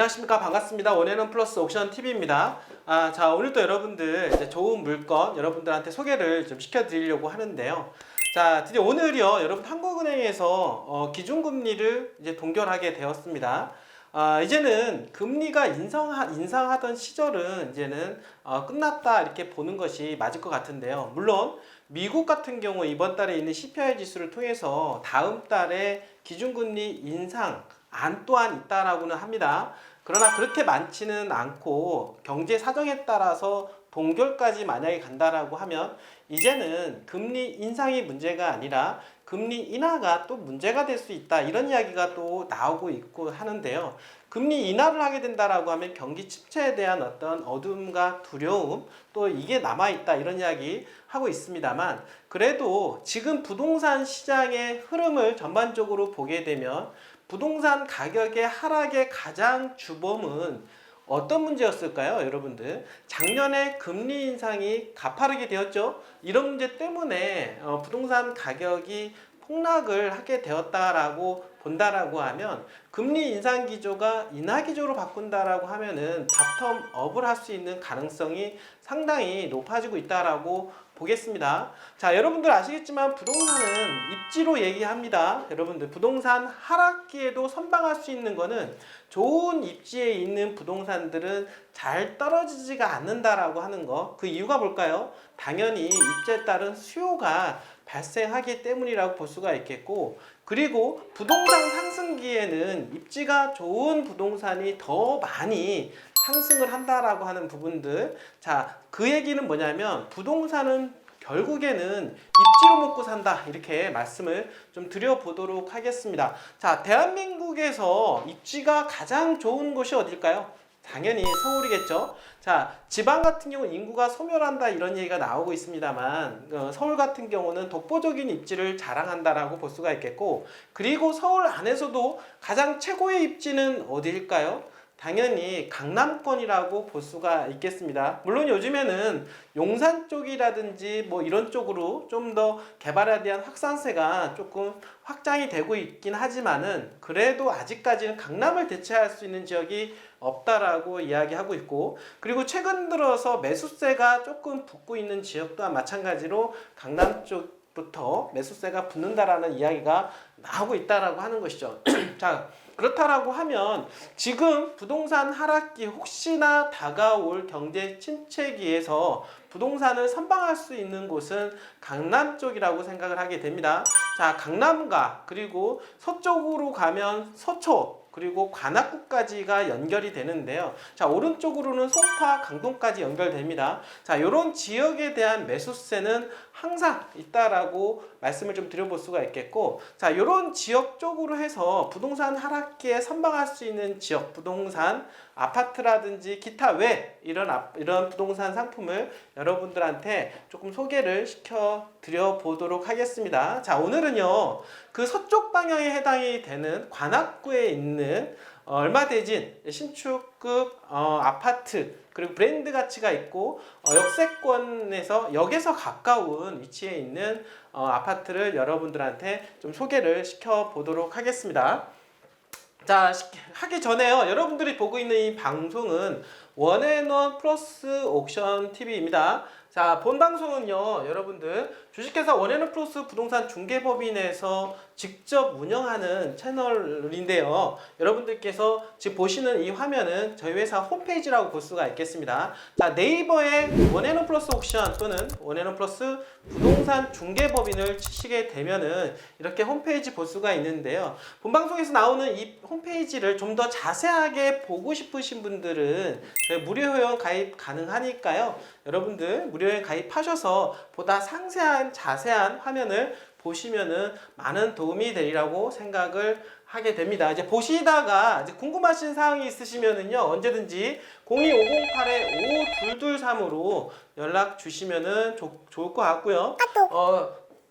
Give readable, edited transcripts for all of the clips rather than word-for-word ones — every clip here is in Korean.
안녕하십니까. 반갑습니다. 원앤원 플러스 옥션 TV입니다. 자, 오늘도 여러분들 이제 좋은 물건 여러분들한테 소개를 좀 시켜드리려고 하는데요. 자, 드디어 오늘이요. 여러분 한국은행에서 기준금리를 이제 동결하게 되었습니다. 이제는 금리가 인상하던 시절은 이제는 끝났다 이렇게 보는 것이 맞을 것 같은데요. 물론 미국 같은 경우 이번 달에 있는 CPI 지수를 통해서 다음 달에 기준금리 인상 안 또한 있다라고는 합니다. 그러나 그렇게 많지는 않고 경제 사정에 따라서 동결까지 만약에 간다라고 하면 이제는 금리 인상이 문제가 아니라 금리 인하가 또 문제가 될 수 있다, 이런 이야기가 또 나오고 있고 하는데요. 금리 인하를 하게 된다라고 하면 경기 침체에 대한 어떤 어둠과 두려움, 또 이게 남아있다, 이런 이야기 하고 있습니다만, 그래도 지금 부동산 시장의 흐름을 전반적으로 보게 되면 부동산 가격의 하락의 가장 주범은 어떤 문제였을까요, 여러분들? 작년에 금리 인상이 가파르게 되었죠. 이런 문제 때문에 부동산 가격이 폭락을 하게 되었다라고 본다라고 하면, 금리 인상 기조가 인하 기조로 바꾼다라고 하면은 바텀업을 할 수 있는 가능성이 상당히 높아지고 있다라고 보겠습니다. 자, 여러분들 아시겠지만 부동산은 입지로 얘기합니다. 여러분들 부동산 하락기에도 선방할 수 있는 거는, 좋은 입지에 있는 부동산들은 잘 떨어지지가 않는다라고 하는 거. 그 이유가 뭘까요? 당연히 입지에 따른 수요가 발생하기 때문이라고 볼 수가 있겠고, 그리고 부동산 상승기에는 입지가 좋은 부동산이 더 많이 상승을 한다라고 하는 부분들. 자, 그 얘기는 뭐냐면 부동산은 결국에는 입지로 먹고 산다, 이렇게 말씀을 좀 드려보도록 하겠습니다. 자, 대한민국에서 입지가 가장 좋은 곳이 어딜까요? 당연히 서울이겠죠. 자, 지방 같은 경우 인구가 소멸한다, 이런 얘기가 나오고 있습니다만, 서울 같은 경우는 독보적인 입지를 자랑한다라고 볼 수가 있겠고, 그리고 서울 안에서도 가장 최고의 입지는 어디일까요? 당연히 강남권이라고 볼 수가 있겠습니다. 물론 요즘에는 용산 쪽이라든지 뭐 이런 쪽으로 좀 더 개발에 대한 확산세가 조금 확장이 되고 있긴 하지만은, 그래도 아직까지는 강남을 대체할 수 있는 지역이 없다라고 이야기하고 있고, 그리고 최근 들어서 매수세가 조금 붙고 있는 지역 또한 마찬가지로 강남 쪽부터 매수세가 붙는다라는 이야기가 나오고 있다라고 하는 것이죠. 자, 그렇다라고 하면 지금 부동산 하락기, 혹시나 다가올 경제 침체기에서 부동산을 선방할 수 있는 곳은 강남 쪽이라고 생각을 하게 됩니다. 자, 강남과 그리고 서쪽으로 가면 서초, 그리고 관악구까지가 연결이 되는데요. 자, 오른쪽으로는 송파, 강동까지 연결됩니다. 자, 이런 지역에 대한 매수세는 항상 있다라고 말씀을 좀 드려볼 수가 있겠고, 자, 이런 지역 쪽으로 해서 부동산 하락기에 선방할 수 있는 지역, 부동산, 아파트라든지 기타 외 이런 부동산 상품을 여러분들한테 조금 소개를 시켜 드려 보도록 하겠습니다. 자, 오늘은요, 그 서쪽 방향에 해당이 되는 관악구에 있는 얼마 대진 신축급 아파트, 그리고 브랜드 가치가 있고 역세권에서, 역에서 가까운 위치에 있는 아파트를 여러분들한테 좀 소개를 시켜 보도록 하겠습니다. 자, 하기 전에요, 여러분들이 보고 있는 이 방송은 원앤원 플러스 옥션 TV입니다. 자, 본 방송은요, 여러분들 주식회사 원앤원 플러스 부동산 중개법인에서 직접 운영하는 채널인데요, 여러분들께서 지금 보시는 이 화면은 저희 회사 홈페이지라고 볼 수가 있겠습니다. 자, 네이버에 원앤원 플러스 옥션 또는 원앤원 플러스 부동산 중개법인을 치시게 되면은 이렇게 홈페이지 볼 수가 있는데요, 본 방송에서 나오는 이 홈페이지를 좀 더 자세하게 보고 싶으신 분들은 저희 무료 회원 가입 가능하니까요, 여러분들 무료 회원 가입하셔서 보다 상세한 자세한 화면을 보시면은 많은 도움이 되리라고 생각을 하게 됩니다. 이제 보시다가 이제 궁금하신 사항이 있으시면은요, 언제든지 02508-5223으로 연락 주시면은 좋을 것 같고요.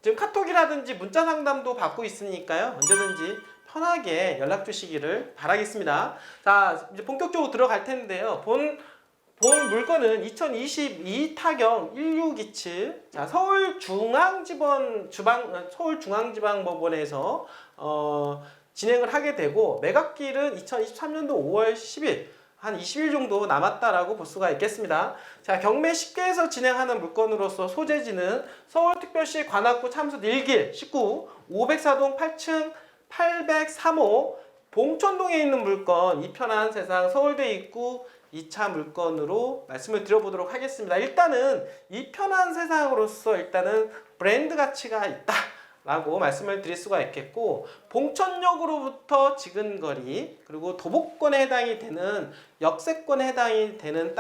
지금 카톡이라든지 문자 상담도 받고 있으니까요, 언제든지 편하게 연락 주시기를 바라겠습니다. 자, 이제 본격적으로 들어갈 텐데요. 본 물건은 2022 타경 1627, 자, 서울중앙지방법원에서 진행을 하게 되고 매각길은 2023년도 5월 10일 한 20일 정도 남았다라고 볼 수가 있겠습니다. 자, 경매 10개에서 진행하는 물건으로서 소재지는 서울특별시 관악구 참수 1길 19 504동 8층 803호 봉천동에 있는 물건 이편한 세상 서울대 입구 2차 물건으로 말씀을 드려보도록 하겠습니다. 일단은 이편한 세상으로서 일단은 브랜드 가치가 있다 라고 말씀을 드릴 수가 있겠고, 봉천역으로부터 지근거리 그리고 도보권에 해당이 되는 역세권에 해당이 되는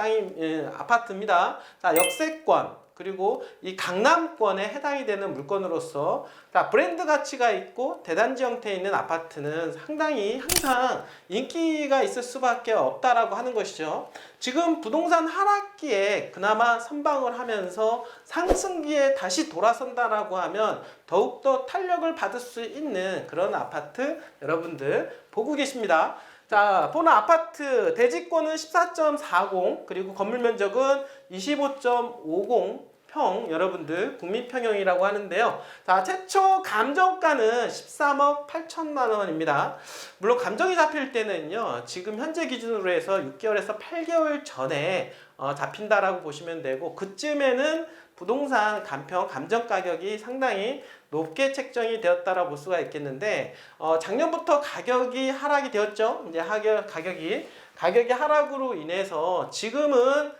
아파트입니다. 자, 역세권 그리고 이 강남권에 해당이 되는 물건으로서 자, 브랜드 가치가 있고 대단지 형태에 있는 아파트는 상당히 항상 인기가 있을 수밖에 없다라고 하는 것이죠. 지금 부동산 하락기에 그나마 선방을 하면서 상승기에 다시 돌아선다라고 하면 더욱더 탄력을 받을 수 있는 그런 아파트 여러분들 보고 계십니다. 자, 보는 아파트 대지권은 14.40 그리고 건물 면적은 25.50 평, 여러분들 국민평형이라고 하는데요. 자, 최초 감정가는 13억 8천만 원입니다. 물론 감정이 잡힐 때는요, 지금 현재 기준으로 해서 6개월에서 8개월 전에 잡힌다라고 보시면 되고, 그쯤에는 부동산 간평 감정 가격이 상당히 높게 책정이 되었다라고 볼 수가 있겠는데, 작년부터 가격이 하락이 되었죠. 이제 가격이 하락으로 인해서 지금은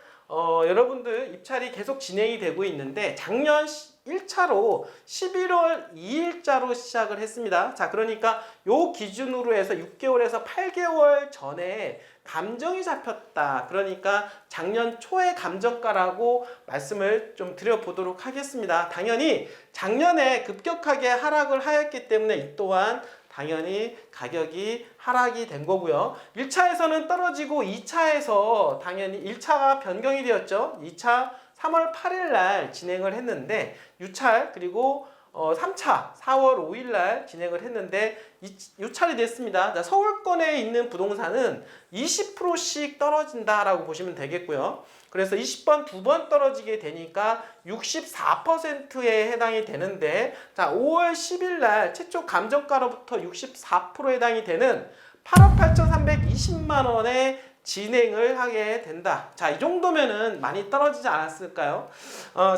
여러분들 입찰이 계속 진행이 되고 있는데, 작년 1차로 11월 2일자로 시작을 했습니다. 자, 그러니까 요 기준으로 해서 6개월에서 8개월 전에 감정이 잡혔다. 그러니까 작년 초의 감정가라고 말씀을 좀 드려보도록 하겠습니다. 당연히 작년에 급격하게 하락을 하였기 때문에 이 또한 당연히 가격이 하락이 된 거고요. 1차에서는 떨어지고 2차에서 당연히 1차가 변경이 되었죠. 2차 3월 8일 날 진행을 했는데 유찰, 그리고 3차 4월 5일 날 진행을 했는데 유찰이 됐습니다. 자, 서울권에 있는 부동산은 20%씩 떨어진다라고 보시면 되겠고요. 그래서 20번 두 번 떨어지게 되니까 64%에 해당이 되는데, 자, 5월 10일 날 최초 감정가로부터 64% 해당이 되는 8억 8,320만 원에 진행을 하게 된다. 자, 이 정도면은 많이 떨어지지 않았을까요?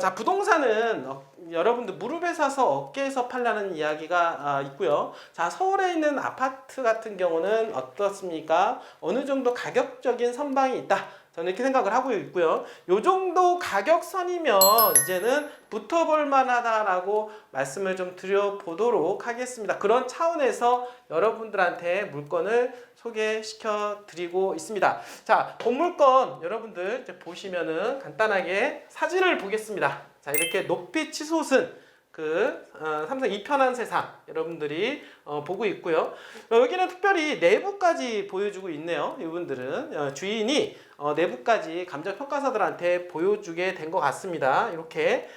자, 부동산은 여러분들 무릎에 사서 어깨에서 팔라는 이야기가 있고요. 자, 서울에 있는 아파트 같은 경우는 어떻습니까? 어느 정도 가격적인 선방이 있다. 저는 이렇게 생각을 하고 있고요. 요 정도 가격선이면 이제는 붙어볼 만하다라고 말씀을 좀 드려보도록 하겠습니다. 그런 차원에서 여러분들한테 물건을 소개시켜 드리고 있습니다. 자, 본물건 여러분들 이제 보시면은 간단하게 사진을 보겠습니다. 자, 이렇게 높이 치솟은 삼성 이편한 세상 여러분들이 보고 있고요. 여기는 특별히 내부까지 보여주고 있네요. 이분들은 주인이 내부까지 감정평가사들한테 보여주게 된 것 같습니다. 이렇게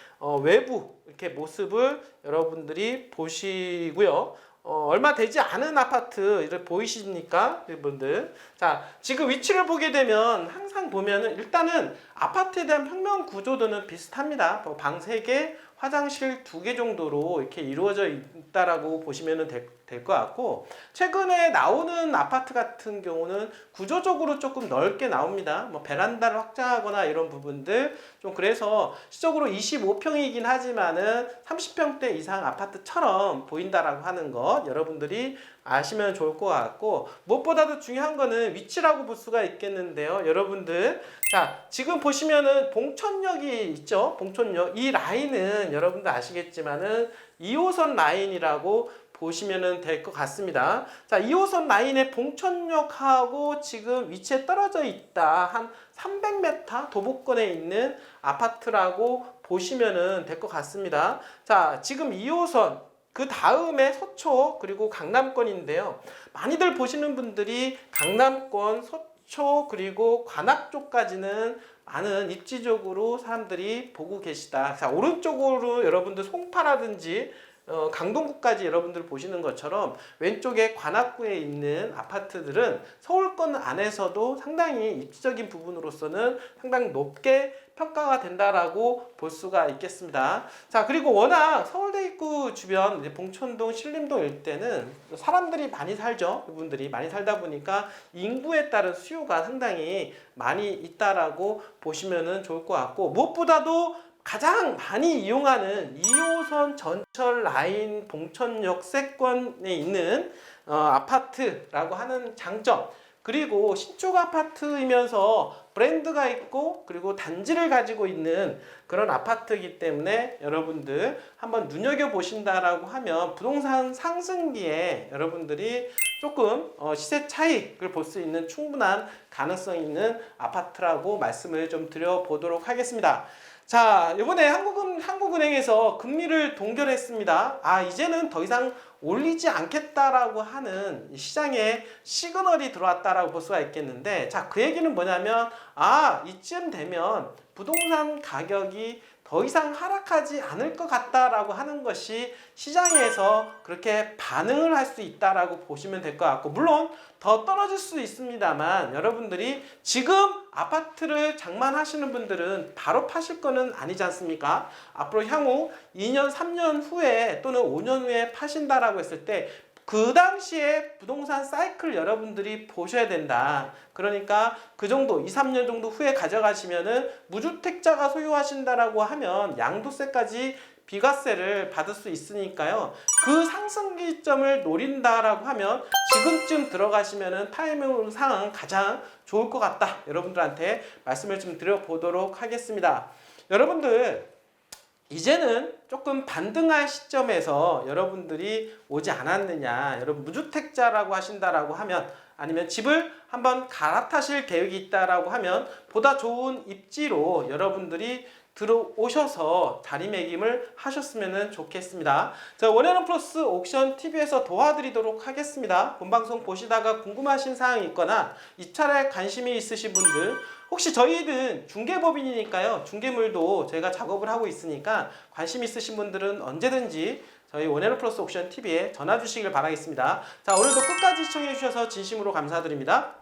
외부 이렇게 모습을 여러분들이 보시고요. 얼마 되지 않은 아파트를 보이십니까? 여러분들. 자, 지금 위치를 보게 되면 항상 보면은 일단은 아파트에 대한 평면 구조도는 비슷합니다. 방 3개, 화장실 2개 정도로 이렇게 이루어져 있다라고 보시면 될 것 같고, 최근에 나오는 아파트 같은 경우는 구조적으로 조금 넓게 나옵니다. 뭐 베란다를 확장하거나 이런 부분들 좀, 그래서 시적으로 25평이긴 하지만은 30평대 이상 아파트처럼 보인다라고 하는 것 여러분들이 아시면 좋을 것 같고, 무엇보다도 중요한 거는 위치라고 볼 수가 있겠는데요. 여러분들, 자, 지금 보시면은 봉천역이 있죠. 봉천역. 이 라인은 여러분들 아시겠지만은 2호선 라인이라고 보시면은 될 것 같습니다. 자, 2호선 라인의 봉천역하고 지금 위치에 떨어져 있다. 한 300m 도보권에 있는 아파트라고 보시면은 될 것 같습니다. 자, 지금 2호선 그 다음에 서초 그리고 강남권인데요. 많이들 보시는 분들이 강남권, 서초 그리고 관악 쪽까지는 많은 입지적으로 사람들이 보고 계시다. 자, 오른쪽으로 여러분들 송파라든지 강동구까지 여러분들 보시는 것처럼 왼쪽에 관악구에 있는 아파트들은 서울권 안에서도 상당히 입지적인 부분으로서는 상당히 높게 평가가 된다라고 볼 수가 있겠습니다. 자, 그리고 워낙 서울대 입구 주변 이제 봉천동, 신림동 일대는 사람들이 많이 살죠. 이분들이 많이 살다 보니까 인구에 따른 수요가 상당히 많이 있다라고 보시면은 좋을 것 같고, 무엇보다도 가장 많이 이용하는 2호선 전철 라인 봉천역 세권에 있는 아파트라고 하는 장점, 그리고 신축 아파트이면서 브랜드가 있고 그리고 단지를 가지고 있는 그런 아파트이기 때문에 여러분들 한번 눈여겨보신다라고 하면 부동산 상승기에 여러분들이 조금 시세 차익을 볼 수 있는 충분한 가능성 있는 아파트라고 말씀을 좀 드려보도록 하겠습니다. 자, 이번에 한국은행에서 금리를 동결했습니다. 이제는 더 이상 올리지 않겠다라고 하는 시장에 시그널이 들어왔다라고 볼 수가 있겠는데, 자, 그 얘기는 뭐냐면, 이쯤 되면 부동산 가격이 더 이상 하락하지 않을 것 같다라고 하는 것이 시장에서 그렇게 반응을 할 수 있다라고 보시면 될 것 같고, 물론 더 떨어질 수 있습니다만 여러분들이 지금 아파트를 장만하시는 분들은 바로 파실 거는 아니지 않습니까? 앞으로 향후 2년, 3년 후에 또는 5년 후에 파신다라고 했을 때 그 당시에 부동산 사이클 여러분들이 보셔야 된다. 그러니까 그 정도 2, 3년 정도 후에 가져가시면은 무주택자가 소유하신다라고 하면 양도세까지 비과세를 받을 수 있으니까요. 그 상승기점을 노린다라고 하면 지금쯤 들어가시면은 타이밍상 가장 좋을 것 같다. 여러분들한테 말씀을 좀 드려보도록 하겠습니다. 여러분들 이제는 조금 반등할 시점에서 여러분들이 오지 않았느냐, 여러분 무주택자라고 하신다라고 하면, 아니면 집을 한번 갈아타실 계획이 있다라고 하면 보다 좋은 입지로 여러분들이 들어오셔서 자리매김을 하셨으면 좋겠습니다. 자, 원하는 플러스 옥션 TV에서 도와드리도록 하겠습니다. 본방송 보시다가 궁금하신 사항이 있거나 이 차례 관심이 있으신 분들, 혹시 저희는 중개법인이니까요, 중개물도 저희가 작업을 하고 있으니까 관심 있으신 분들은 언제든지 저희 원하는 플러스 옥션 TV에 전화 주시길 바라겠습니다. 자, 오늘도 끝까지 시청해 주셔서 진심으로 감사드립니다.